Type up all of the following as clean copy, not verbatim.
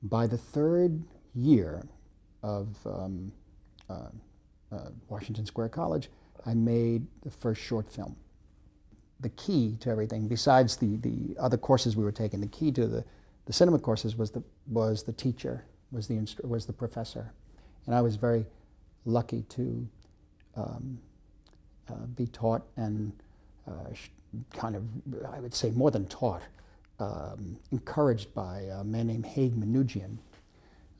By the third year of Washington Square College, I made the first short film. The key to everything, besides the other courses we were taking, the key to the cinema courses was the teacher, was the professor, and I was very lucky to be taught and kind of, I would say more than taught, encouraged by a man named Haig Manouchian,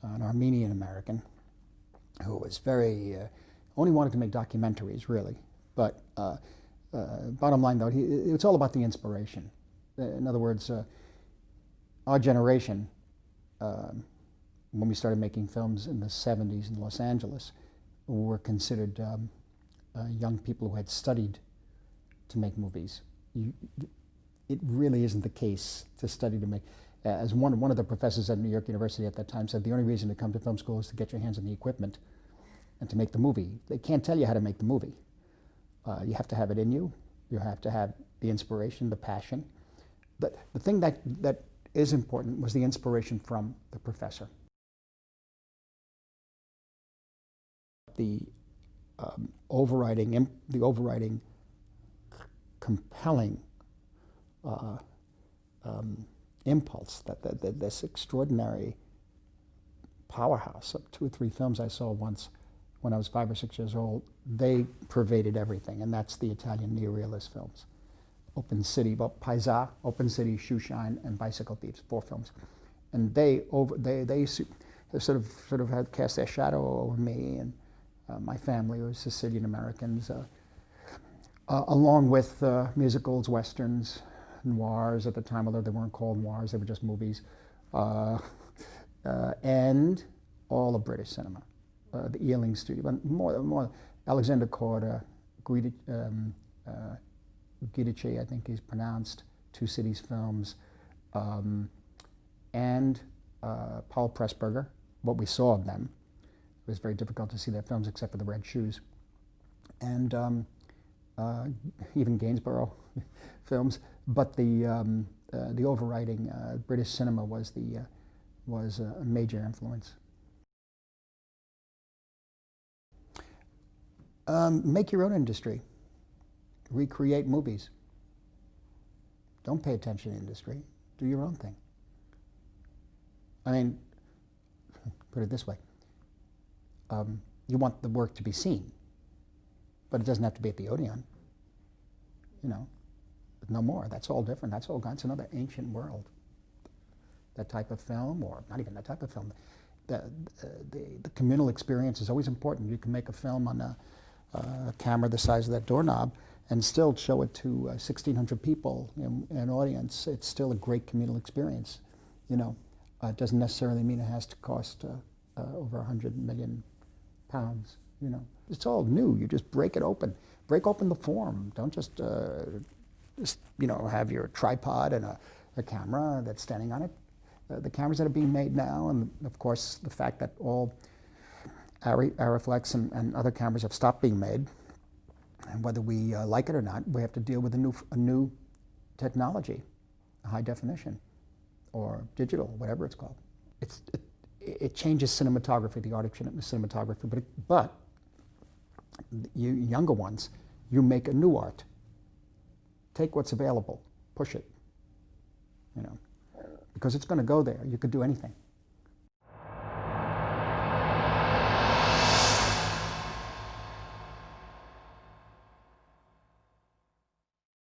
an Armenian American, who was very, only wanted to make documentaries, really. But bottom line, though, it's all about the inspiration. In other words, our generation, when we started making films in the 70s in Los Angeles, were considered young people who had studied to make movies. It really isn't the case to study to make. As one of the professors at New York University at that time said, the only reason to come to film school is to get your hands on the equipment and to make the movie. They can't tell you how to make the movie. You have to have it in you. You have to have the inspiration, the passion. But the thing that is important was the inspiration from the professor. The overriding compelling impulse that this extraordinary powerhouse of 2 or 3 films I saw once when I was 5 or 6 years old, they pervaded everything, and that's the Italian neorealist films. Open City, Paisa, Open City, Shoeshine, and Bicycle Thieves, 4 films. And they sort of had cast their shadow over me and my family was Sicilian Americans, along with musicals, westerns, noirs at the time, although they weren't called noirs, they were just movies, and all of British cinema. The Ealing Studio, but more Alexander Korda, Guidice, I think he's pronounced, Two Cities Films, and Paul Pressburger. What we saw of them, it was very difficult to see their films except for The Red Shoes, and even Gainsborough films. But the overriding British cinema was a major influence. Make your own industry. Recreate movies. Don't pay attention to the industry. Do your own thing. I mean, put it this way. You want the work to be seen, but it doesn't have to be at the Odeon. You know, no more. That's all different. That's another ancient world. That type of film, or not even that type of film. The communal experience is always important. You can make a film on a camera the size of that doorknob and still show it to 1,600 people in an audience. It's still a great communal experience. You know, it doesn't necessarily mean it has to cost over 100 million pounds. You know, it's all new. You just break it open. Break open the form. Don't just you know, have your tripod and a camera that's standing on it. The cameras that are being made now, and of course the fact that all Arriflex and other cameras have stopped being made, and whether we like it or not, we have to deal with a new technology, high definition, or digital, whatever it's called. It changes cinematography, the art of cinematography, but you younger ones, you make a new art. Take what's available, push it, you know, because it's going to go there. You could do anything.